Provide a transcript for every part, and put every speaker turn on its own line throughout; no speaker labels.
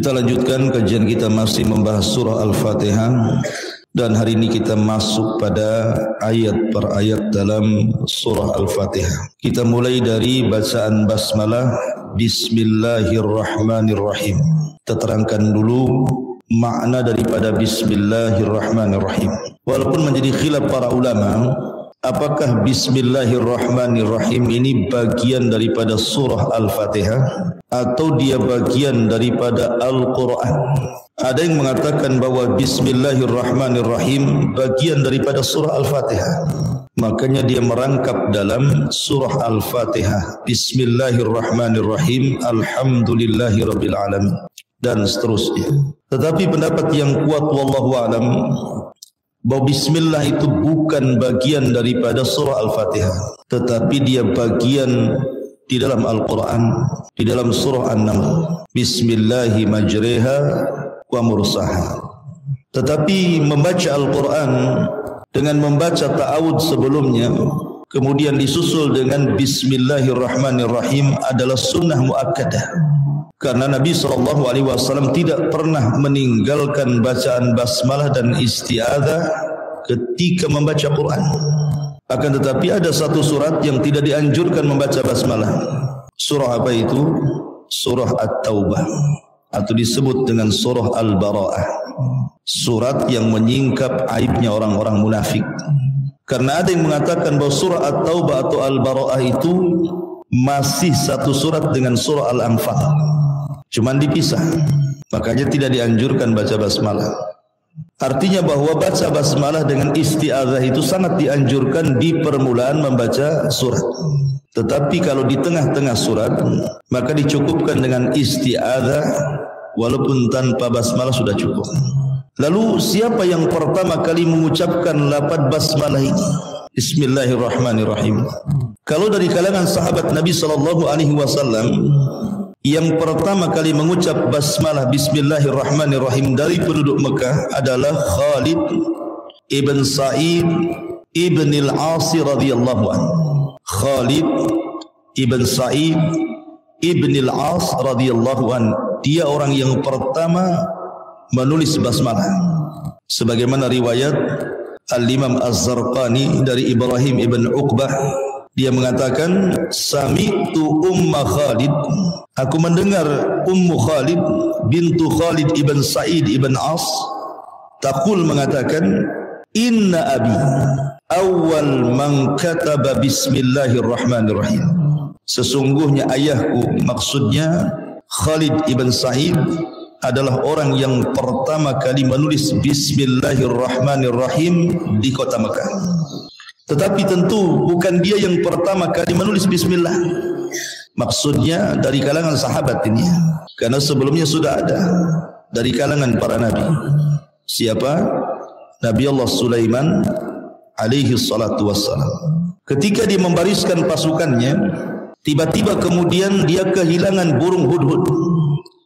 Kita lanjutkan kajian kita masih membahas surah Al-Fatihah, dan hari ini kita masuk pada ayat per ayat dalam surah Al-Fatihah. Kita mulai dari bacaan basmalah, Bismillahirrahmanirrahim. Kita terangkan dulu makna daripada Bismillahirrahmanirrahim. Walaupun menjadi khilaf para ulama, apakah Bismillahirrahmanirrahim ini bagian daripada surah Al-Fatihah atau dia bagian daripada Al-Quran? Ada yang mengatakan bahwa Bismillahirrahmanirrahim bagian daripada surah Al-Fatihah, makanya dia merangkap dalam surah Al-Fatihah, Bismillahirrahmanirrahim, Alhamdulillahirabbil alamin, dan seterusnya. Tetapi pendapat yang kuat wallahu alam bahwa Bismillah itu bukan bagian daripada surah Al-Fatihah, tetapi dia bagian di dalam Al-Quran, di dalam surah An-Naml, Bismillahi majriha wa mursaha. Tetapi membaca Al-Quran dengan membaca ta'awud sebelumnya, kemudian disusul dengan Bismillahirrahmanirrahim adalah sunnah muakkadah. Karena Nabi SAW tidak pernah meninggalkan bacaan basmalah dan isti'adzah ketika membaca Quran. Akan tetapi ada satu surat yang tidak dianjurkan membaca basmalah. Surah apa itu? Surah At-Taubah, atau disebut dengan surah Al-Bara'ah. Surat yang menyingkap aibnya orang-orang munafik. Karena ada yang mengatakan bahwa surah At-Taubah atau Al-Bara'ah itu masih satu surat dengan surah Al-Anfal, cuman dipisah. Makanya tidak dianjurkan baca basmalah. Artinya bahwa baca basmalah dengan isti'adzah itu sangat dianjurkan di permulaan membaca surat. Tetapi kalau di tengah-tengah surat, maka dicukupkan dengan isti'adzah, walaupun tanpa basmalah sudah cukup. Lalu siapa yang pertama kali mengucapkan lafaz basmalah ini? Bismillahirrahmanirrahim. Kalau dari kalangan sahabat Nabi SAW, yang pertama kali mengucap basmalah Bismillahirrahmanirrahim dari penduduk Mekah adalah Khalid ibn Sa'id ibn al-As radhiyallahu anhu. Khalid ibn Sa'id ibn al-As radhiyallahu anhu, dia orang yang pertama menulis basmalah. Sebagaimana riwayat Al-Imam Az-Zarqani dari Ibrahim ibn Uqbah, dia mengatakan, Sami'tu Umma Khalid, aku mendengar Ummu Khalid bintu Khalid ibn Sa'id ibn As taqul, mengatakan, Inna abi awal man kataba Bismillahirrahmanirrahim. Sesungguhnya ayahku, maksudnya Khalid ibn Sa'id, adalah orang yang pertama kali menulis Bismillahirrahmanirrahim di kota Mekah. Tetapi tentu bukan dia yang pertama kali menulis bismillah. Maksudnya dari kalangan sahabat ini, karena sebelumnya sudah ada dari kalangan para nabi. Siapa? Nabi Allah Sulaiman alaihi salatu wassalam. Ketika dia membariskan pasukannya, tiba-tiba kemudian dia kehilangan burung hudhud.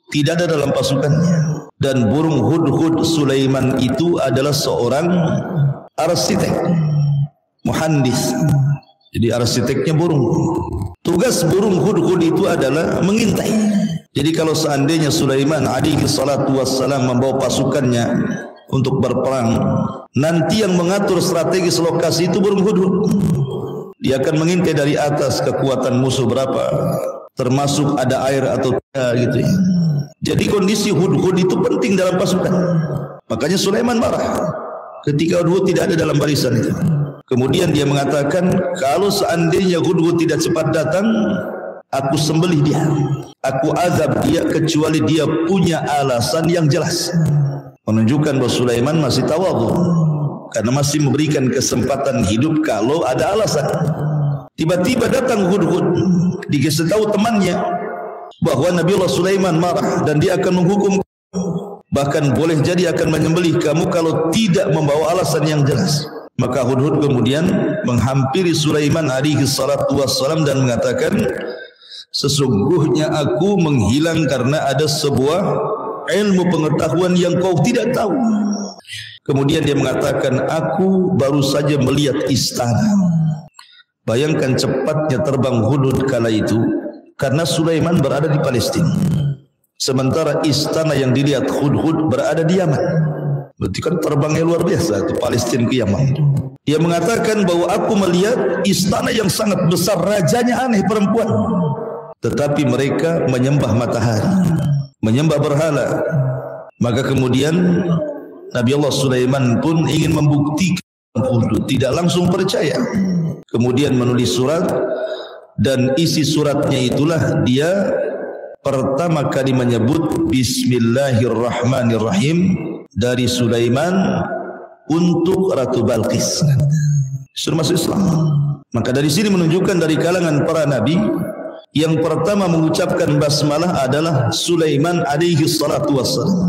Tidak ada dalam pasukannya. Dan burung hudhud Sulaiman itu adalah seorang arsitek, muhandis. Jadi arsiteknya burung. Tugas burung hudhud itu adalah mengintai. Jadi kalau seandainya Sulaiman alaihi salatu wassalam membawa pasukannya untuk berperang, nanti yang mengatur strategis lokasi itu burung hudhud. Dia akan mengintai dari atas kekuatan musuh berapa, termasuk ada air atau tidak, gitu ya. Jadi kondisi hudhud itu penting dalam pasukan. Makanya Sulaiman marah ketika hudhud tidak ada dalam barisan itu. Kemudian dia mengatakan, kalau seandainya hudhud tidak cepat datang, aku sembelih dia, aku azab dia, kecuali dia punya alasan yang jelas. Menunjukkan bahwa Sulaiman masih tawadhu, karena masih memberikan kesempatan hidup kalau ada alasan. Tiba-tiba datang hudhud, dikasih tahu temannya bahwa Nabi Allah Sulaiman marah dan dia akan menghukum, bahkan boleh jadi akan menyembelih kamu kalau tidak membawa alasan yang jelas. Maka hudhud kemudian menghampiri Sulaiman alaihi salatu wassalam dan mengatakan, sesungguhnya aku menghilang karena ada sebuah ilmu pengetahuan yang kau tidak tahu. Kemudian dia mengatakan, aku baru saja melihat istana. Bayangkan cepatnya terbang hudhud kala itu, karena Sulaiman berada di Palestina. Sementara istana yang dilihat Hudhud berada di Yaman. Berarti kan terbangnya luar biasa, ke Palestina ke Yaman. Dia mengatakan bahwa aku melihat istana yang sangat besar, rajanya aneh perempuan, tetapi mereka menyembah matahari, menyembah berhala. Maka kemudian Nabi Allah Sulaiman pun ingin membuktikan Hudhud, tidak langsung percaya. Kemudian menulis surat, dan isi suratnya itulah dia pertama kali menyebut Bismillahirrahmanirrahim dari Sulaiman untuk Ratu Balqis. Sudah masuk Islam. Maka dari sini menunjukkan dari kalangan para nabi yang pertama mengucapkan basmalah adalah Sulaiman alaihi salatu wassalam.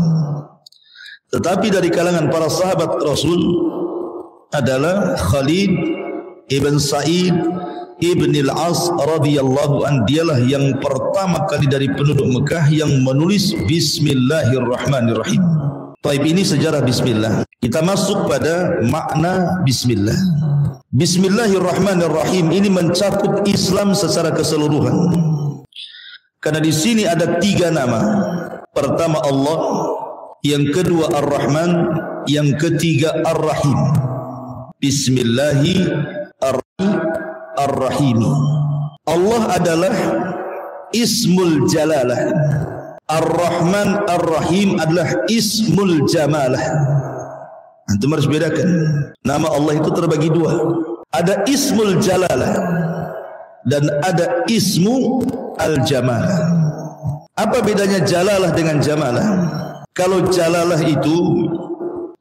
Tetapi dari kalangan para sahabat Rasul adalah Khalid ibn Sa'id ibn al-As radhiyallahu an. Dialah yang pertama kali dari penduduk Mekah yang menulis Bismillahirrahmanirrahim. Taib, ini sejarah bismillah. Kita masuk pada makna bismillah. Bismillahirrahmanirrahim ini mencakup Islam secara keseluruhan. Karena di sini ada 3 nama. Pertama Allah, yang kedua Ar-Rahman, yang ketiga Ar-Rahim. Bismillahirrahmanirrahim. Allah adalah Ismul Jalalah. Ar-Rahman Ar-Rahim adalah Ismul Jamalah. Antum harus bedakan. Nama Allah itu terbagi 2. Ada Ismul Jalalah dan ada Ismu Al-Jamalah. Apa bedanya Jalalah dengan Jamalah? Kalau Jalalah itu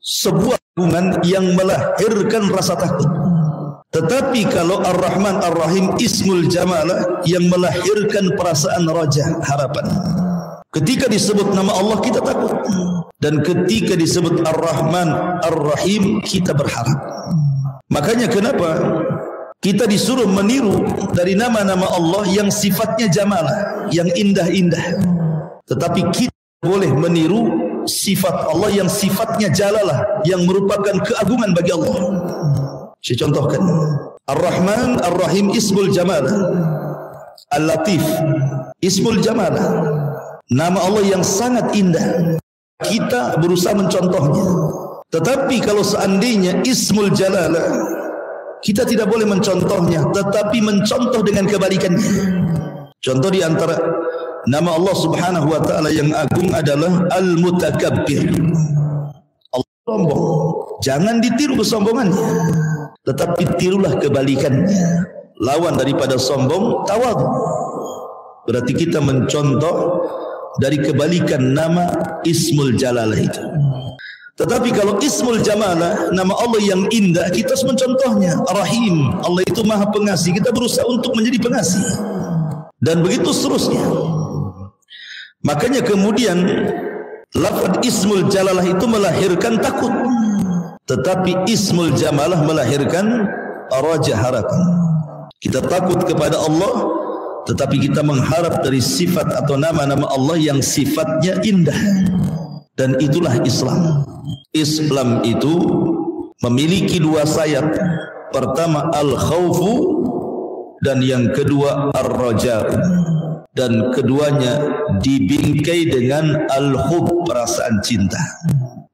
sebuah hubungan yang melahirkan rasa takut. Tetapi kalau Ar-Rahman Ar-Rahim Ismul Jamalah yang melahirkan perasaan raja, harapan. Ketika disebut nama Allah kita takut, dan ketika disebut Ar-Rahman Ar-Rahim kita berharap. Makanya kenapa kita disuruh meniru dari nama-nama Allah yang sifatnya jamalah, yang indah-indah. Tetapi kita boleh meniru sifat Allah yang sifatnya jalalah, yang merupakan keagungan bagi Allah. Saya contohkan. Ar-Rahman Ar-Rahim Ismul Jamalah. Al-Latif Ismul Jamalah. Nama Allah yang sangat indah. Kita berusaha mencontohnya. Tetapi kalau seandainya Ismul Jalalah, kita tidak boleh mencontohnya, tetapi mencontoh dengan kebalikannya. Contoh di antara nama Allah Subhanahu wa taala yang agung adalah Al-Mutakabbir. Allah sombong. Jangan ditiru kesombongannya, tetapi tirulah kebalikannya. Lawan daripada sombong, tawadhu. Berarti kita mencontoh dari kebalikan nama Ismul Jalalah itu. Tetapi kalau Ismul Jamalah, nama Allah yang indah, kita harus mencontohnya. Ar-Rahim, Allah itu Maha Pengasih, kita berusaha untuk menjadi pengasih. Dan begitu seterusnya. Makanya kemudian lafaz Ismul Jalalah itu melahirkan takut, tetapi Ismul Jamalah melahirkan raja, harapan. Kita takut kepada Allah, tetapi kita mengharap dari sifat atau nama-nama Allah yang sifatnya indah. Dan itulah Islam. Islam itu memiliki 2 sayap. Pertama al-khawfu, dan yang kedua ar-raja'u. Dan keduanya dibingkai dengan al-hub, perasaan cinta.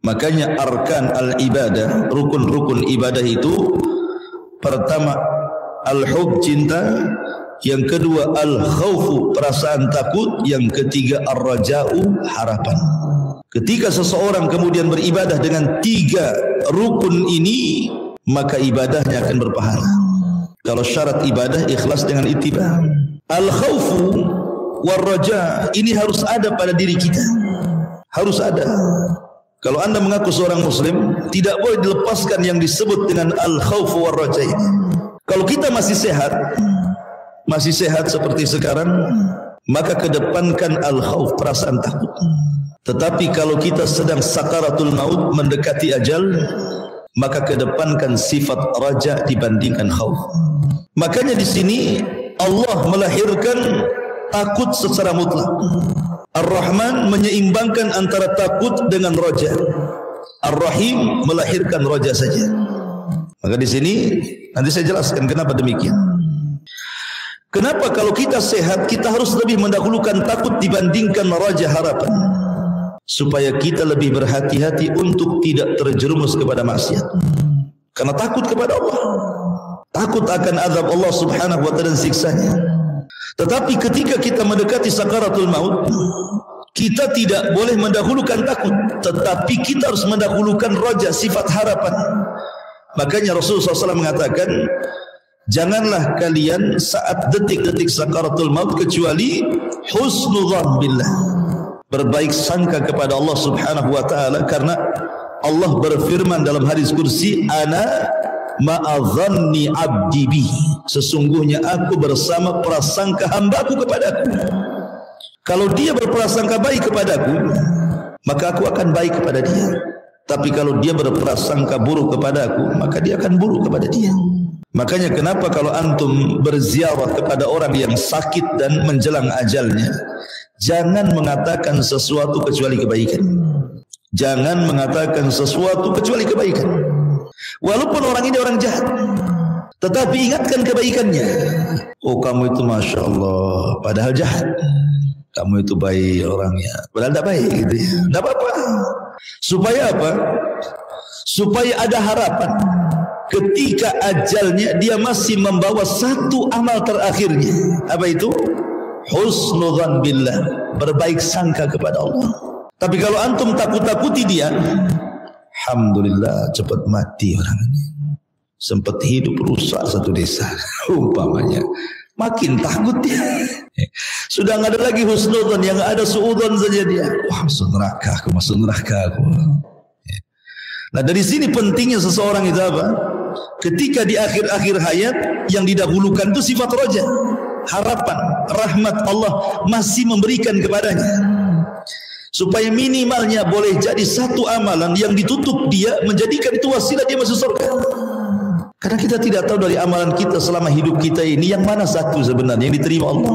Makanya arkan al-ibadah, rukun-rukun ibadah itu, pertama al-hub, cinta, yang kedua al-khawfu, perasaan takut, yang ketiga ar-raja'u, harapan. Ketika seseorang kemudian beribadah dengan 3 rukun ini, maka ibadahnya akan berpahala. Kalau syarat ibadah ikhlas dengan ittiba. Al-khawfu war-raja ini harus ada pada diri kita. Harus ada. Kalau anda mengaku seorang muslim, tidak boleh dilepaskan yang disebut dengan al-khawfu war-raja ini. Kalau kita masih sehat seperti sekarang, maka kedepankan al-khawf, perasaan takut. Tetapi kalau kita sedang sakaratul maut, mendekati ajal, maka kedepankan sifat raja dibandingkan khauf. Makanya di sini Allah melahirkan takut secara mutlak. Ar-Rahman menyeimbangkan antara takut dengan raja. Ar-Rahim melahirkan raja saja. Maka di sini nanti saya jelaskan kenapa demikian. Kenapa kalau kita sehat kita harus lebih mendahulukan takut dibandingkan raja harapan? Supaya kita lebih berhati-hati untuk tidak terjerumus kepada maksiat. Karena takut kepada Allah, takut akan azab Allah subhanahu wa ta'ala dan siksanya. Tetapi ketika kita mendekati sakaratul maut, kita tidak boleh mendahulukan takut, tetapi kita harus mendahulukan raja, sifat harapan. Makanya Rasulullah SAW mengatakan, janganlah kalian saat detik-detik sakaratul maut kecuali husnudzan billah, berbaik sangka kepada Allah subhanahu wa ta'ala. Karena Allah berfirman dalam hadis kursi, ana ma'adhanni abdi bi, sesungguhnya aku bersama prasangka hambaku kepadaku. Kalau dia berprasangka baik kepadaku, maka aku akan baik kepada dia. Tapi kalau dia berprasangka buruk kepadaku, maka dia akan buruk kepada dia. Makanya kenapa kalau antum berziarah kepada orang yang sakit dan menjelang ajalnya, jangan mengatakan sesuatu kecuali kebaikan. Jangan mengatakan sesuatu kecuali kebaikan. Walaupun orang ini orang jahat, tetapi ingatkan kebaikannya. Oh, kamu itu Masya Allah, padahal jahat. Kamu itu baik orangnya, padahal tidak baik gitu ya. Tidak apa-apa. Supaya apa? Supaya ada harapan. Ketika ajalnya dia masih membawa satu amal terakhirnya. Apa itu? Husnudzan billah, berbaik sangka kepada Allah. Tapi kalau antum takut-takuti dia, alhamdulillah cepat mati orang ini. Sempat hidup rusak satu desa umpamanya. Makin takut dia. Sudah nggak ada lagi husnudzan, yang ada suudzon saja dia. Wah, masuk neraka aku, masuk neraka aku. Nah, dari sini pentingnya seseorang itu apa? Ketika di akhir-akhir hayat, yang didahulukan itu sifat roja, harapan, rahmat Allah masih memberikan kepadanya. Supaya minimalnya boleh jadi satu amalan yang ditutup dia, menjadikan itu wasilah dia masuk surga. Karena kita tidak tahu dari amalan kita selama hidup kita ini yang mana satu sebenarnya yang diterima Allah.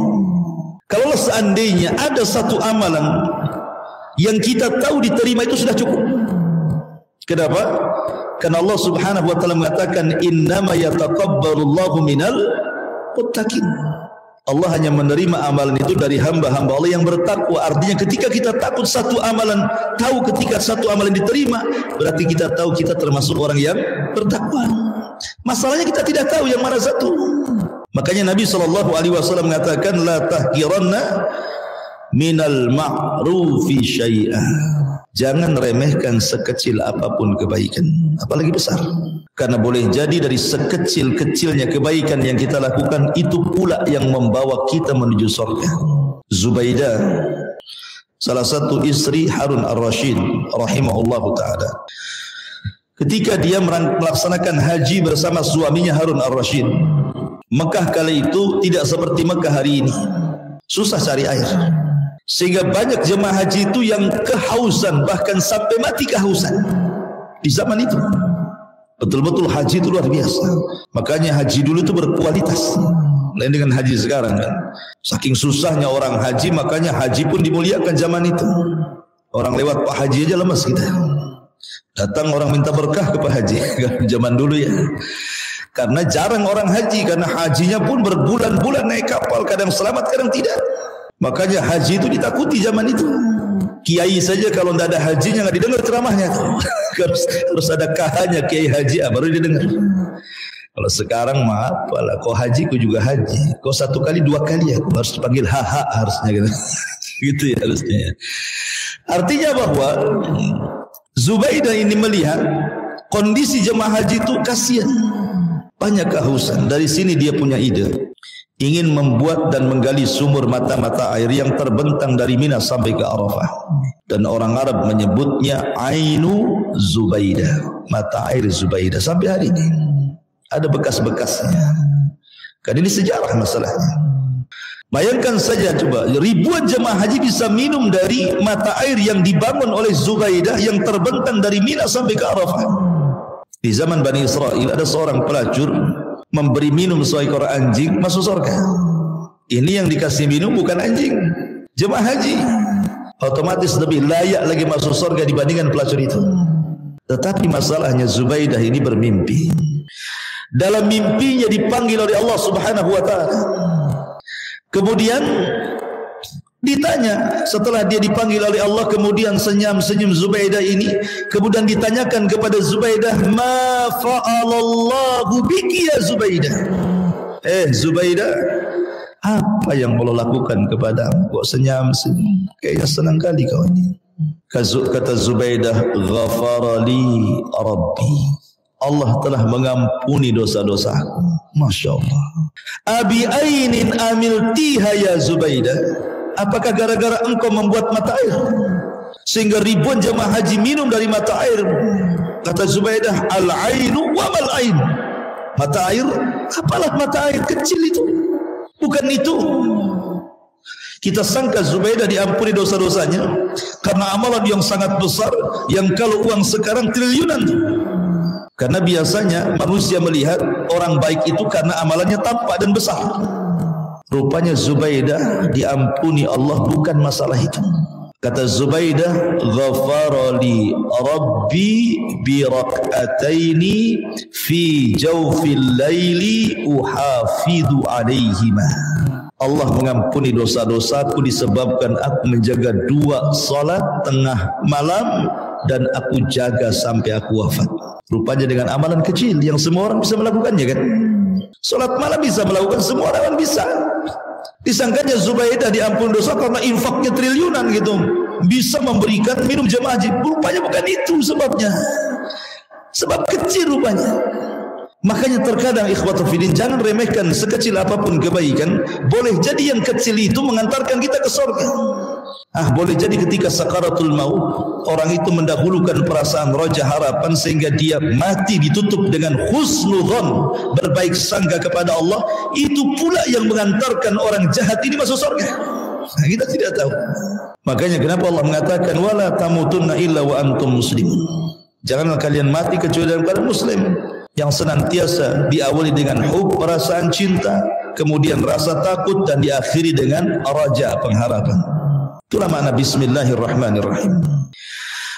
Kalau seandainya ada satu amalan yang kita tahu diterima, itu sudah cukup. Kenapa? Karena Allah subhanahu wa ta'ala mengatakan, innama yataqabbalullahu minal muttaqin. Allah hanya menerima amalan itu dari hamba-hamba Allah yang bertakwa. Artinya ketika kita takut satu amalan, tahu ketika satu amalan diterima, berarti kita tahu kita termasuk orang yang bertakwa. Masalahnya kita tidak tahu yang mana satu. Makanya Nabi SAW mengatakan, la tahkiranna minal ma'rufi syai'ah. Jangan remehkan sekecil apapun kebaikan, apalagi besar. Karena boleh jadi dari sekecil-kecilnya kebaikan yang kita lakukan, itu pula yang membawa kita menuju surga. Zubaidah, salah satu istri Harun ar-Rasyid rahimahullahu ta'ala, ketika dia melaksanakan haji bersama suaminya Harun ar-Rasyid, Mekah kala itu tidak seperti Mekah hari ini, susah cari air, sehingga banyak jemaah haji itu yang kehausan, bahkan sampai mati kehausan di zaman itu. Betul-betul haji itu luar biasa. Makanya haji dulu itu berkualitas, lain dengan haji sekarang kan. Saking susahnya orang haji, makanya haji pun dimuliakan zaman itu. Orang lewat Pak Haji aja lemas kita. Datang orang minta berkah ke Pak Haji zaman dulu ya. Karena jarang orang haji, karena hajinya pun berbulan-bulan naik kapal, kadang selamat kadang tidak. Makanya haji itu ditakuti zaman itu. Kiai saja kalau tidak ada hajinya nggak didengar ceramahnya. harus ada kahanya kiai haji baru didengar. Kalau sekarang mah apalah, kau haji kau juga haji, kau satu kali dua kali aku harus dipanggil haha harusnya gitu. Gitu ya harusnya. Artinya bahwa Zubaidah ini melihat kondisi jemaah haji itu kasihan, banyak kehausan. Dari sini dia punya ide, ingin membuat dan menggali sumur mata-mata air yang terbentang dari Mina sampai ke Arafah. Dan orang Arab menyebutnya Ainu Zubaidah, mata air Zubaidah. Sampai hari ini ada bekas-bekasnya. Kan ini sejarah masalahnya. Bayangkan saja coba, ribuan jemaah haji bisa minum dari mata air yang dibangun oleh Zubaidah yang terbentang dari Mina sampai ke Arafah. Di zaman Bani Israel ada seorang pelacur memberi minum seekor anjing, masuk surga. Ini yang dikasih minum bukan anjing, jemaah haji. Otomatis lebih layak lagi masuk surga dibandingkan pelacur itu. Tetapi masalahnya Zubaidah ini bermimpi. Dalam mimpinya dipanggil oleh Allah Subhanahu wa ta'ala. Kemudian ditanya setelah dia dipanggil oleh Allah, kemudian senyum Zubaidah ini, kemudian ditanyakan kepada Zubaidah, ma fa'alallahu biki ya Zubaidah. Zubaidah, apa yang Allah lakukan kepadamu? Kok senyum-senyum? Kayaknya senang kali kau ini. Kata Zubaidah, ghafarali Rabbi, Allah telah mengampuni dosa-dosaku. Masya Allah. Abi ainin amiltiha ya Zubaidah, apakah gara-gara engkau membuat mata air sehingga ribuan jemaah haji minum dari mata air? Kata Zubaidah, al-ainu wa mal ain. Mata air, apalah mata air kecil itu? Bukan itu. Kita sangka Zubaidah diampuni dosa-dosanya karena amalan yang sangat besar, yang kalau uang sekarang triliunan. Karena biasanya manusia melihat orang baik itu karena amalannya tampak dan besar. Rupanya Zubaidah diampuni Allah bukan masalah itu. Kata Zubaidah, ghafarali Rabbi bi rak'ataini fi jawfil laili uhafidu alaihima. Allah mengampuni dosa-dosaku disebabkan aku menjaga 2 salat tengah malam dan aku jaga sampai aku wafat. Rupanya dengan amalan kecil yang semua orang bisa melakukannya kan. Salat malam bisa melakukan, semua orang bisa. Disangkanya Zubaidah diampuni dosa karena infaknya triliunan gitu, bisa memberikan minum jemaah haji. Rupanya bukan itu sebabnya. Sebab kecil rupanya. Makanya terkadang ikhwatu fillah, jangan remehkan sekecil apapun kebaikan. Boleh jadi yang kecil itu mengantarkan kita ke surga. Boleh jadi ketika sakaratul maut orang itu mendahulukan perasaan raja harapan sehingga dia mati ditutup dengan husnudzon, berbaik sangka kepada Allah. Itu pula yang mengantarkan orang jahat ini masuk surga. Kita tidak tahu. Makanya kenapa Allah mengatakan wala tamutunna illa wa antum muslimun. Janganlah kalian mati kecuali dalam keadaan muslim, yang senantiasa diawali dengan hub, perasaan cinta, kemudian rasa takut, dan diakhiri dengan raja, pengharapan. Itulah makna bismillahirrahmanirrahim.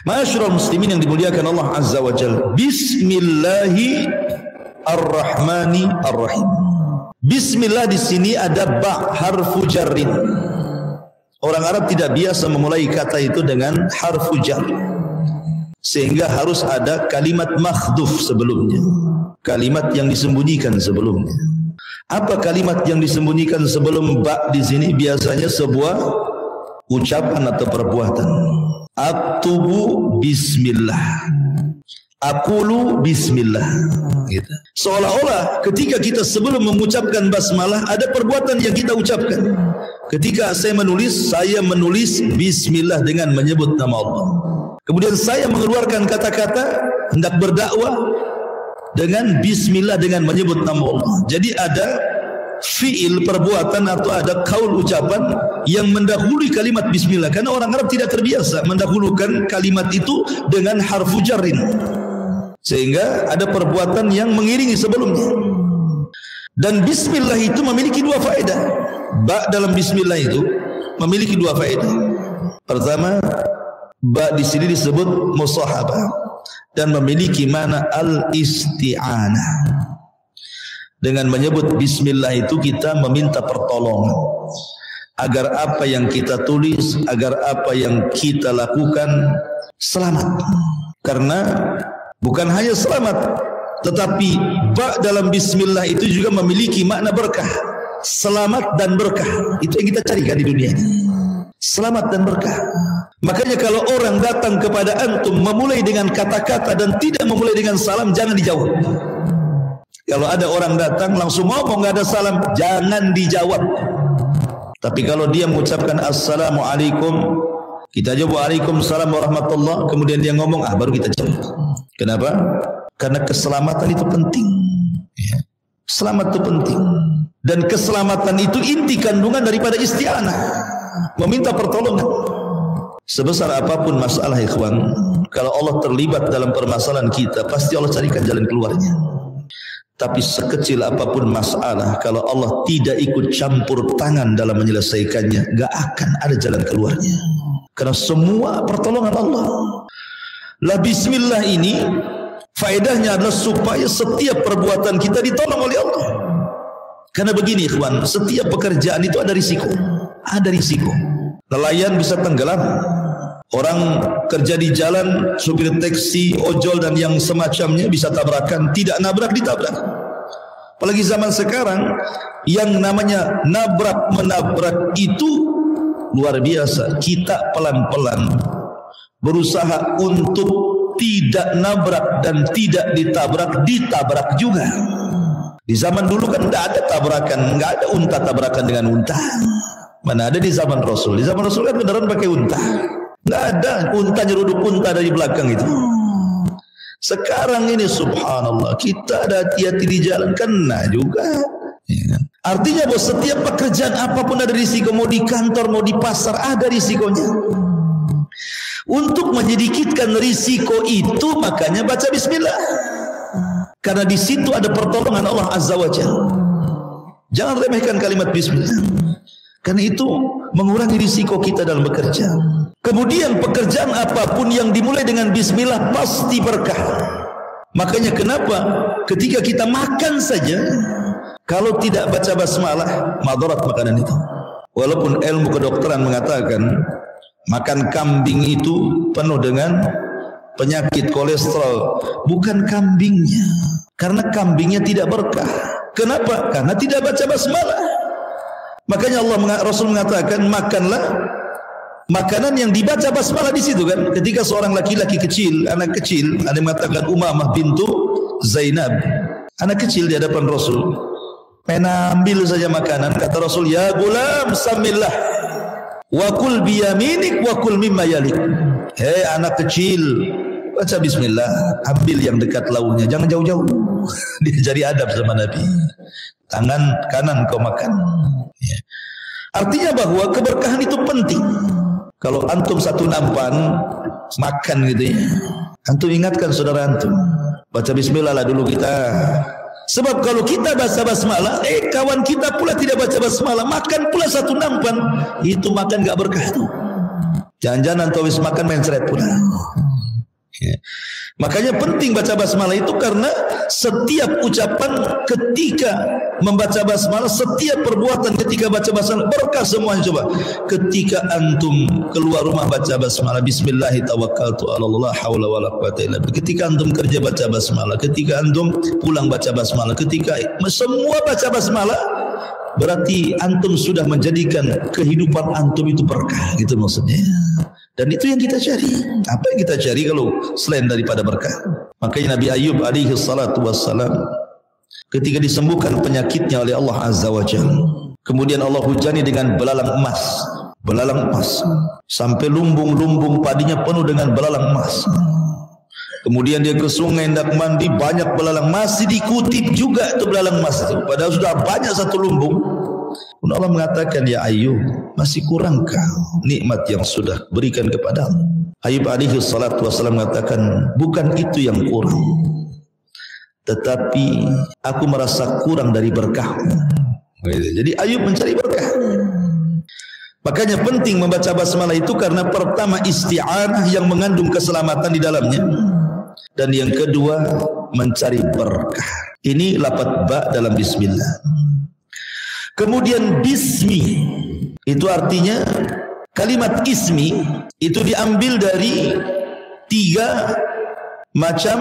Ma'asyiral muslimin yang dimuliakan Allah Azza wa Jalla. Bismillahirrahmanirrahim. Bismillah di sini ada ba, harfu jarrin. Orang Arab tidak biasa memulai kata itu dengan harfu jar, sehingga harus ada kalimat makhdhuf sebelumnya, kalimat yang disembunyikan sebelumnya. Apa kalimat yang disembunyikan sebelum ba di sini? Biasanya sebuah ucapan atau perbuatan. Aktubu bismillah, aqulu bismillah, gitu. Seolah-olah ketika kita sebelum mengucapkan basmalah ada perbuatan yang kita ucapkan. Ketika saya menulis bismillah dengan menyebut nama Allah. Kemudian saya mengeluarkan kata-kata hendak berdakwah dengan bismillah dengan menyebut nama Allah. Jadi ada fiil perbuatan atau ada kaul ucapan yang mendahului kalimat bismillah, karena orang Arab tidak terbiasa mendahulukan kalimat itu dengan harfu jarrin, sehingga ada perbuatan yang mengiringi sebelumnya. Dan bismillah itu memiliki 2 faedah. Ba dalam bismillah itu memiliki 2 faedah. Pertama, ba di sini disebut musahabah dan memiliki makna al-isti'anah. Dengan menyebut bismillah itu kita meminta pertolongan agar apa yang kita tulis, agar apa yang kita lakukan selamat. Karena bukan hanya selamat, tetapi ba dalam bismillah itu juga memiliki makna berkah. Selamat dan berkah, itu yang kita carikan di dunia ini. Selamat dan berkah. Makanya kalau orang datang kepada antum memulai dengan kata-kata dan tidak memulai dengan salam, jangan dijawab. Kalau ada orang datang langsung ngomong nggak ada salam, jangan dijawab. Tapi kalau dia mengucapkan assalamualaikum, kita jawab waalaikumsalam warahmatullah, kemudian dia ngomong, baru kita jawab. Kenapa? Karena keselamatan itu penting. Selamat itu penting. Dan keselamatan itu inti kandungan daripada isti'anah, meminta pertolongan. Sebesar apapun masalah ikhwan, kalau Allah terlibat dalam permasalahan kita, pasti Allah carikan jalan keluarnya. Tapi sekecil apapun masalah, kalau Allah tidak ikut campur tangan dalam menyelesaikannya, gak akan ada jalan keluarnya. Karena semua pertolongan Allah. La bismillah ini faedahnya adalah supaya setiap perbuatan kita ditolong oleh Allah. Karena begini ikhwan, setiap pekerjaan itu ada risiko. Ada risiko. Nelayan bisa tenggelam. Orang kerja di jalan, supir taksi, ojol dan yang semacamnya bisa tabrakan, tidak nabrak ditabrak. Apalagi zaman sekarang yang namanya nabrak menabrak itu luar biasa. Kita pelan-pelan berusaha untuk tidak nabrak dan tidak ditabrak juga. Di zaman dulu kan tidak ada tabrakan, nggak ada unta tabrakan dengan unta. Mana ada di zaman Rasul? Di zaman Rasul kan beneran pakai unta. Nggak ada unta nyeruduk unta dari belakang itu. Sekarang ini subhanallah kita ada hati-hati di jalan kena juga. Ya kan? Artinya bahwa setiap pekerjaan apapun ada risiko, mau di kantor mau di pasar ada risikonya. Untuk menyedikitkan risiko itu makanya baca bismillah. Karena di situ ada pertolongan Allah Azza wa Jalla. Jangan remehkan kalimat bismillah. Karena itu mengurangi risiko kita dalam bekerja. Kemudian pekerjaan apapun yang dimulai dengan bismillah pasti berkah. Makanya kenapa ketika kita makan saja kalau tidak baca basmalah madarat makanan itu. Walaupun ilmu kedokteran mengatakan makan kambing itu penuh dengan penyakit kolesterol, bukan kambingnya. Karena kambingnya tidak berkah. Kenapa? Karena tidak baca basmalah. Makanya Rasul mengatakan makanlah makanan yang dibaca basmalah di situ kan. Ketika seorang laki-laki kecil, anak kecil, ada yang mengatakan Umamah bintu Zainab, anak kecil di hadapan Rasul, ambil saja makanan, kata Rasul, ya gulam samillah wa kul biyaminik wa kul mimma yalik. Hei anak kecil, baca bismillah, ambil yang dekat launya, jangan jauh-jauh. Dia jadi adab sama Nabi. Tangan kanan kau makan. Ya. Artinya bahwa keberkahan itu penting. Kalau antum satu nampan makan gitu ya, antum ingatkan saudara antum, baca bismillah lah dulu kita. Sebab kalau kita baca basmalah, kawan kita pula tidak baca basmalah, makan pula satu nampan, itu makan gak berkah tuh. Jangan-jangan antum habis makan main seret pula. Ya. Makanya penting baca basmalah itu karena setiap ucapan ketika membaca basmalah, setiap perbuatan ketika baca basmalah berkah semuanya. Coba ketika antum keluar rumah baca basmalah, bismillahi tawakkaltu 'alallah haula wala quwata illa billah. Ketika antum kerja baca basmalah, ketika antum pulang baca basmalah, ketika semua baca basmalah, berarti antum sudah menjadikan kehidupan antum itu berkah, gitu maksudnya. Dan itu yang kita cari. Apa yang kita cari kalau selain daripada berkah? Makanya Nabi Ayub alaihi salatu wassalam ketika disembuhkan penyakitnya oleh Allah Azza wa Jalla, kemudian Allah hujani dengan belalang emas sampai lumbung-lumbung padinya penuh dengan belalang emas. Kemudian dia ke sungai hendak mandi, banyak belalang, masih dikutip juga itu belalang emas itu. Padahal sudah banyak satu lumbung. Allah mengatakan, ya Ayub, masih kurangkah nikmat yang sudah berikan kepadamu? Ayub alaihi salatu wassalam mengatakan, bukan itu yang kurang, tetapi aku merasa kurang dari berkahmu. Jadi Ayub mencari berkah. Makanya penting membaca basmalah itu karena pertama isti'anah yang mengandung keselamatan di dalamnya, dan yang kedua mencari berkah. Ini lafaz ba dalam bismillah. Kemudian bismi itu artinya kalimat ismi itu diambil dari 3 macam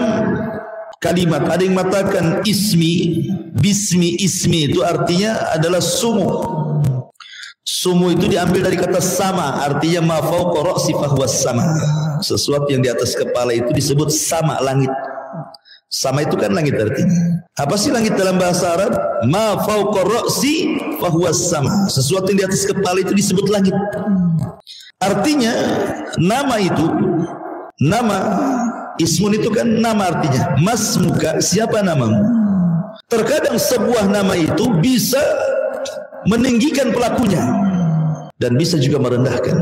kalimat. Ada yang mengatakan ismi, bismi, ismi itu artinya adalah sumu. Sumu itu diambil dari kata sama, artinya ma fawqa ra'si fahuwas sama. Sesuatu yang di atas kepala itu disebut sama, langit. Sama itu kan langit artinya. Apa sih langit dalam bahasa Arab? Ma fawqa ra'si fahuwas sama. Sesuatu yang di atas kepala itu disebut langit. Artinya nama itu, nama ismun itu kan nama artinya. Masmuka, siapa namamu? Terkadang sebuah nama itu bisa meninggikan pelakunya dan bisa juga merendahkan.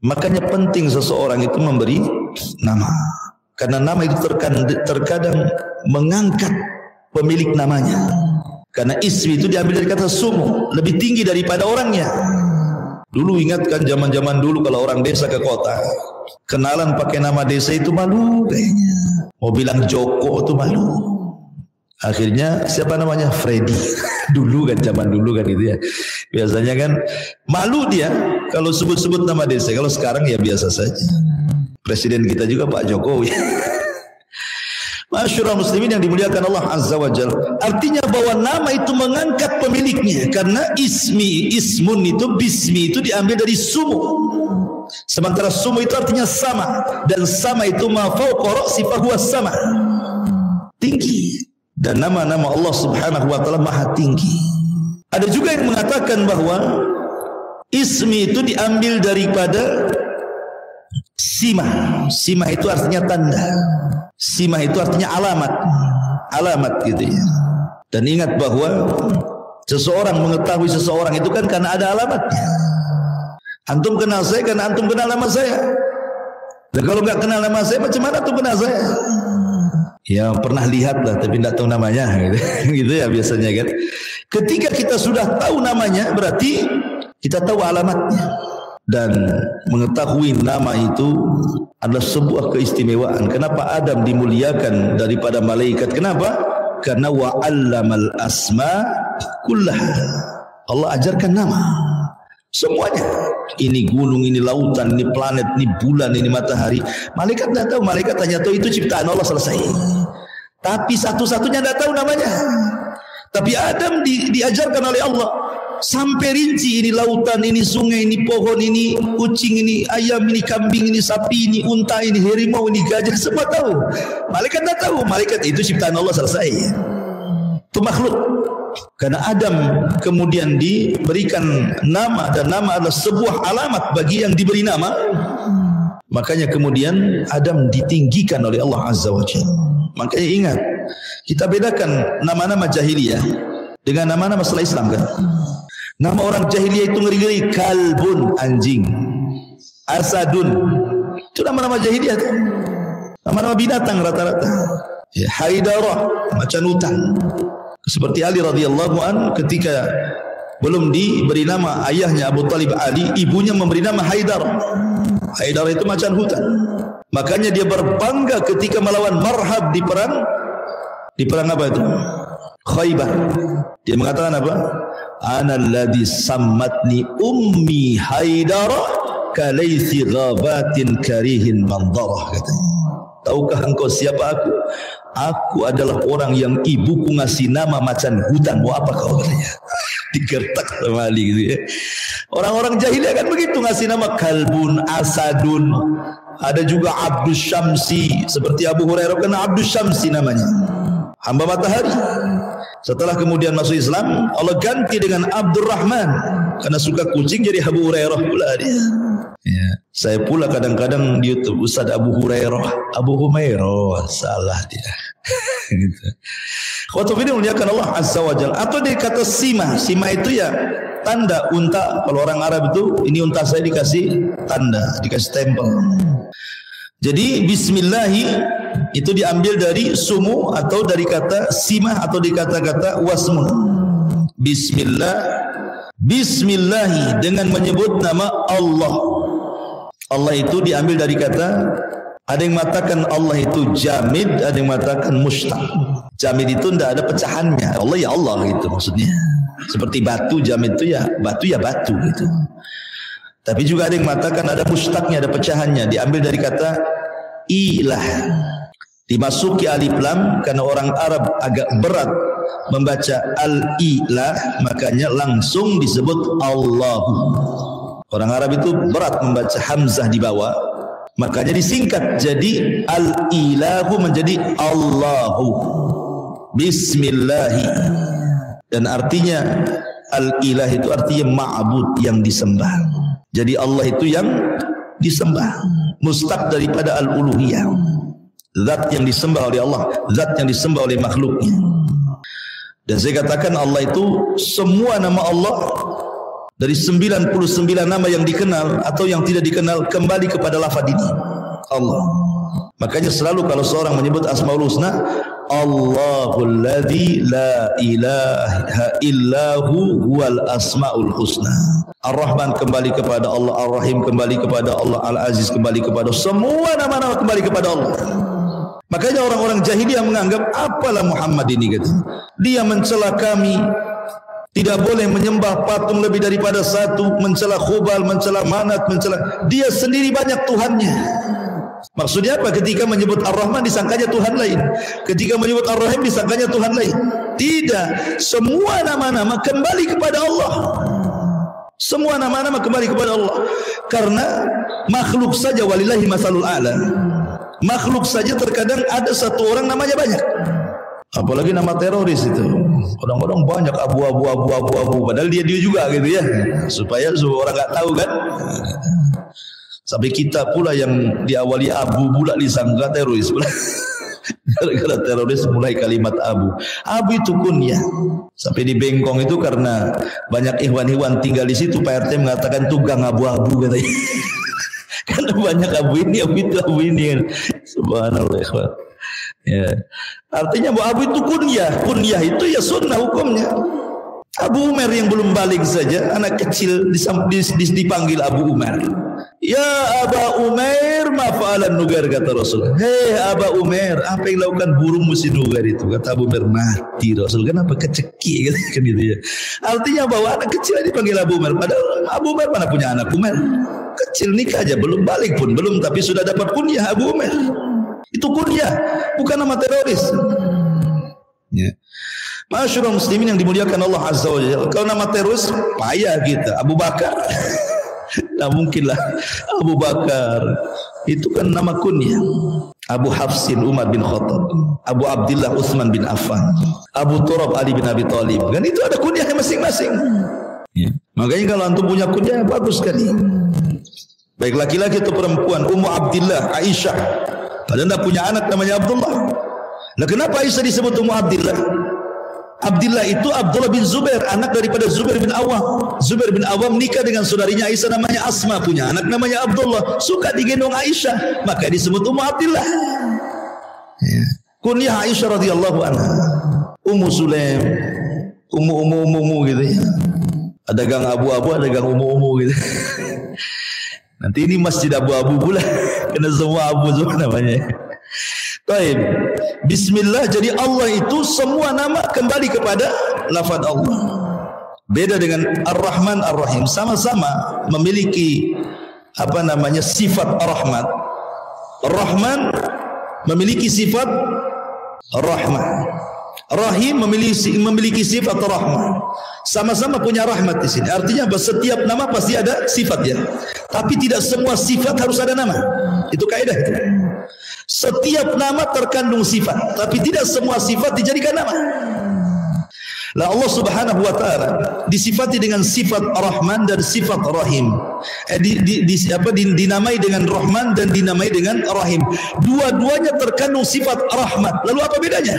Makanya penting seseorang itu memberi nama, karena nama itu terkadang mengangkat pemilik namanya. Karena ismi itu diambil dari kata sumu, lebih tinggi daripada orangnya. Dulu ingatkan zaman-zaman dulu kalau orang desa ke kota, kenalan pakai nama desa itu malu kayaknya. Mau bilang Joko itu malu. Akhirnya siapa namanya? Freddy. Dulu kan, zaman dulu kan itu ya. Biasanya kan malu dia kalau sebut-sebut nama desa. Kalau sekarang ya biasa saja. Presiden kita juga Pak Jokowi. Masyurah muslimin yang dimuliakan Allah Azza wa Jalla. Artinya bahwa nama itu mengangkat pemiliknya. Karena ismun itu, bismi itu diambil dari sumu. Sementara sumu itu artinya sama. Dan sama itu ma fawqa ra'si fahuwa sama. Tinggi. Dan nama-nama Allah Subhanahu wa taala maha tinggi. Ada juga yang mengatakan bahwa ismi itu diambil daripada simah. Simah itu artinya tanda. Simah itu artinya alamat. Alamat gitu ya. Dan ingat bahwa seseorang mengetahui seseorang itu kan karena ada alamatnya. Antum kenal saya karena antum kenal nama saya. Dan kalau nggak kenal nama saya, macam mana antum kenal saya? Ya pernah lihat lah tapi tidak tahu namanya gitu. Gitu ya biasanya kan. Ketika kita sudah tahu namanya berarti kita tahu alamatnya. Dan mengetahui nama itu adalah sebuah keistimewaan. Kenapa Adam dimuliakan daripada malaikat? Kenapa? Karena wa'allamal asma kullaha. Allah ajarkan nama semuanya. Ini gunung, ini lautan, ini planet, ini bulan, ini matahari. Malaikat tidak tahu. Malaikat hanya tahu itu ciptaan Allah, selesai. Tapi satu-satunya tidak tahu namanya. Tapi Adam diajarkan oleh Allah sampai rinci, ini lautan, ini sungai, ini pohon, ini kucing, ini ayam, ini kambing, ini sapi, ini unta, ini harimau, ini gajah, semua tahu. Malaikat tidak tahu. Malaikat itu ciptaan Allah, selesai. Itu makhluk. Karena Adam kemudian diberikan nama, dan nama adalah sebuah alamat bagi yang diberi nama. Makanya kemudian Adam ditinggikan oleh Allah Azza wa Jalla. Makanya ingat, kita bedakan nama-nama jahiliyah dengan nama-nama setelah Islam kan. Nama orang jahiliyah itu ngeri-ngeri. Kalbun, anjing. Asadun, itu nama-nama jahiliyah. Nama-nama binatang rata-rata. Ya, Haidarah, macan hutan. Seperti Ali radhiyallahu an ketika belum diberi nama ayahnya Abu Talib Ali, ibunya memberi nama Haidarah. Haidarah itu macan hutan. Makanya dia berbangga ketika melawan Marhab di perang apa itu? Khaybar. Dia mengatakan apa? Ana alladhi sammatni ummi Haidarah kalaythi ghabatin karihin mandarah, katanya. Tahukah engkau siapa aku? Aku adalah orang yang ibuku ngasih nama macan hutan. Mau apa kau, katanya? Digertak sama Ali gitu ya. Orang-orang jahiliyah kan begitu, ngasih nama kalbun, asadun. Ada juga Abdus Syamsi, seperti Abu Hurairah karena Abdus Syamsi namanya, hamba matahari. Setelah kemudian masuk Islam, Allah ganti dengan Abdurrahman karena suka kucing, jadi Abu Hurairah pula dia. Ya. Saya pula kadang-kadang di YouTube Ustaz Abu Hurairah, Abu Humairah, salah dia. Gitu. Waktu ini muliakan Allah Azza wa Jalla. Atau dia kata sima. Sima itu ya tanda unta. Kalau orang Arab itu, ini unta saya dikasih tanda, dikasih stempel. Jadi bismillahi itu diambil dari sumu atau dari kata simah atau di kata-kata wasmun. Bismillah, bismillahi dengan menyebut nama Allah. Allah itu diambil dari kata, ada yang mengatakan Allah itu jamid, ada yang mengatakan mustaq. Jamid itu tidak ada pecahannya. Allah ya Allah gitu maksudnya. Seperti batu, jamid itu ya batu gitu. Tapi juga ada yang mengatakan ada mustaqnya, ada pecahannya. Diambil dari kata ilah. Dimasuki alif lam karena orang Arab agak berat membaca al-ilah, makanya langsung disebut Allahu. Orang Arab itu berat membaca hamzah di bawah, makanya disingkat jadi al-ilahu menjadi Allahu. Bismillahi. Dan artinya al-ilah itu artinya ma'bud, yang disembah. Jadi Allah itu yang disembah, mustaq daripada al-uluhiyah, zat yang disembah oleh Allah, zat yang disembah oleh makhluknya. Dan saya katakan Allah itu semua nama Allah dari 99 nama yang dikenal atau yang tidak dikenal kembali kepada lafaz ini, Allah. Makanya selalu kalau seorang menyebut Asmaul Husna, Allahul ladzi la ilaha illahu huwal asmaul husna. Ar-Rahman kembali kepada Allah, Ar-Rahim kembali kepada Allah, Al-Aziz kembali kepada Allah. Semua nama-nama kembali kepada Allah. Makanya orang-orang jahiliyah menganggap apalah Muhammad ini kata. Dia mencela kami. Tidak boleh menyembah patung lebih daripada satu, mencela Khubal, mencela Manat, mencela. Dia sendiri banyak Tuhannya. Maksudnya apa? Ketika menyebut Ar-Rahman disangkanya Tuhan lain. Ketika menyebut Ar-Rahim disangkanya Tuhan lain. Tidak. Semua nama-nama kembali kepada Allah. Semua nama-nama kembali kepada Allah. Karena makhluk saja walillahi masalul a'la. Makhluk saja terkadang ada satu orang namanya banyak. Apalagi nama teroris itu. Kadang-kadang banyak abu-abu. Padahal dia juga gitu ya. Supaya orang nggak tahu kan. Sampai kita pula yang diawali abu pula disangka teroris pula. Gara-gara teroris mulai kalimat abu. Abu itu kunyah. Sampai di Bengkong itu karena banyak ikhwan-ikhwan tinggal di situ, Pak RT mengatakan tukang abu-abu katanya. Karena banyak abu ini. Subhanallah ikhwan. Ya. Artinya bahwa abu itu kunyah itu ya sunnah hukumnya. Abu Umar yang belum balik saja, anak kecil dipanggil Abu Umar. Ya Aba Umar, ma fa'alan nugar, kata Rasul. Hei Aba Umar, apa yang lakukan burung musi nugar itu? Kata Abu Umar, mati Rasul. Kenapa keceki kan gitu ya. Artinya bahwa anak kecil dipanggil Abu Umar. Padahal Abu Umar mana punya anak Umar? Kecil nikah aja, belum balik pun, belum, tapi sudah dapat kunyah Abu Umar. Itu kunyah, bukan nama teroris. Ya. Masyaallah muslimin yang dimuliakan Allah Azza wa Jalla. Kalau nama teroris payah kita. Abu Bakar. Nah mungkinlah Abu Bakar. Itu kan nama kunyah. Abu Hafsin Umar bin Khattab. Abu Abdullah Utsman bin Affan. Abu Turab Ali bin Abi Thalib. Dan itu ada kunyahnya masing-masing. Ya. Makanya kalau antum punya kunyah bagus sekali. Baik laki-laki atau perempuan. Ummu Abdillah Aisyah. Padahal tidak punya anak namanya Abdullah. Nah kenapa Aisyah disebut Ummu Abdillah? Abdillah itu Abdullah bin Zubair, anak daripada Zubair bin Awam. Zubair bin Awam nikah dengan saudarinya Aisyah namanya Asma, punya anak namanya Abdullah. Suka digendong Aisyah, maka disebut Ummu Abdillah. Ya. Kunyah Aisyah radhiyallahu anha. Ummu Sulaim, Ummu gitu ya. Ada gang abu-abu, ada gang ummu gitu. Nanti ini masjid abu-abu pula. Kena semua abu semua namanya. Baik. Bismillah, jadi Allah itu semua nama kembali kepada lafaz Allah. Beda dengan Ar-Rahman Ar-Rahim, sama-sama memiliki sifat Ar-Rahman. Ar-Rahman memiliki sifat Ar-Rahman. Rahim memiliki sifat Rahman. Sama-sama punya rahmat di sini. Artinya bahwa setiap nama pasti ada sifatnya. Tapi tidak semua sifat harus ada nama. Itu kaidah itu. Setiap nama terkandung sifat, tapi tidak semua sifat dijadikan nama. Lah Allah Subhanahu wa taala disifati dengan sifat Rahman dan sifat Rahim. Dinamai dengan Rahman dan dinamai dengan Rahim. Dua-duanya terkandung sifat rahmat. Lalu apa bedanya?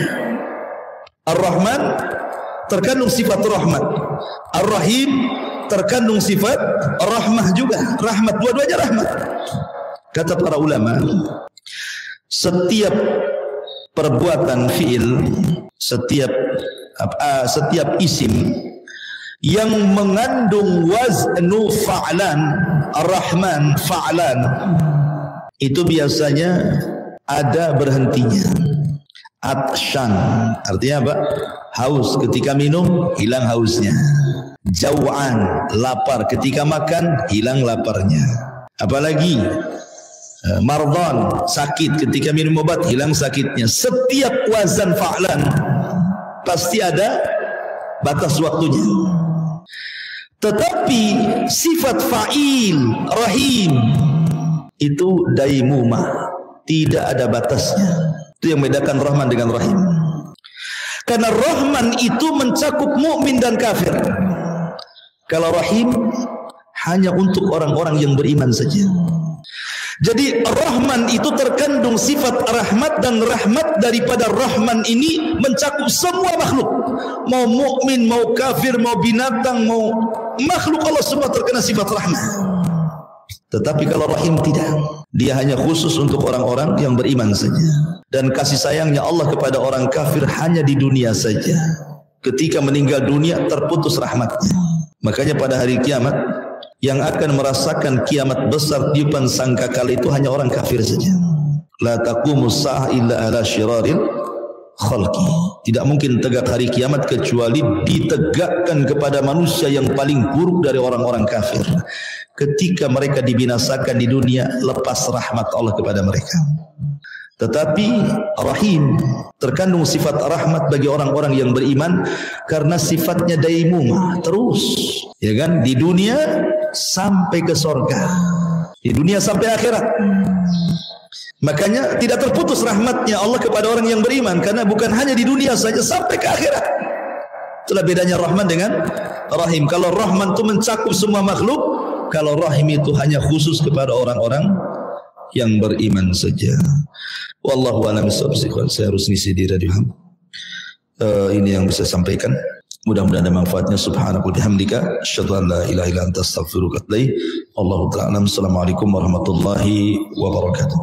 Ar-Rahman terkandung sifat rahmat. Ar-Rahim terkandung sifat rahmah juga. Rahmat, dua-duanya rahmat. Kata para ulama, setiap perbuatan fi'il, setiap isim yang mengandung waznu fa'lan, ar-Rahman fa'lan, itu biasanya ada berhentinya. Atshan artinya apa? Haus, ketika minum hilang hausnya. Jau'an, lapar, ketika makan hilang laparnya. Apalagi mardhan, sakit, ketika minum obat hilang sakitnya. Setiap wazan fa'lan pasti ada batas waktunya. Tetapi sifat fa'il, rahim itu daimumah, tidak ada batasnya. Itu yang membedakan Rahman dengan Rahim. Karena Rahman itu mencakup mukmin dan kafir. Kalau Rahim hanya untuk orang-orang yang beriman saja. Jadi Rahman itu terkandung sifat rahmat, dan rahmat daripada Rahman ini mencakup semua makhluk. Mau mukmin, mau kafir, mau binatang, mau makhluk Allah semua terkena sifat rahmat. Tetapi kalau Rahim tidak, dia hanya khusus untuk orang-orang yang beriman saja. Dan kasih sayangnya Allah kepada orang kafir hanya di dunia saja. Ketika meninggal dunia terputus rahmatnya. Makanya pada hari kiamat yang akan merasakan kiamat besar tiupan sangkakala itu hanya orang kafir saja. La taqumus sa'ah illa ala syiraril khalqi. Tidak mungkin tegak hari kiamat kecuali ditegakkan kepada manusia yang paling buruk dari orang-orang kafir. Ketika mereka dibinasakan di dunia, lepas rahmat Allah kepada mereka. Tetapi Rahim terkandung sifat rahmat bagi orang-orang yang beriman karena sifatnya daimumah, terus, ya kan, di dunia sampai ke surga, di dunia sampai akhirat. Makanya tidak terputus rahmatnya Allah kepada orang yang beriman, karena bukan hanya di dunia saja, sampai ke akhirat. Itulah bedanya Rahman dengan Rahim. Kalau Rahman itu mencakup semua makhluk, kalau Rahim itu hanya khusus kepada orang-orang yang beriman saja. Wallahu a'lam bishawab. Saya harus ngisi di Radio Ham. Ini yang bisa sampaikan. Mudah-mudahan ada manfaatnya. Subhanahu wa bihamdika asyhadu an la ilaha illa anta astaghfiruka wa atubu ilaik. Wallahu ta'ala. Assalamualaikum warahmatullahi wabarakatuh.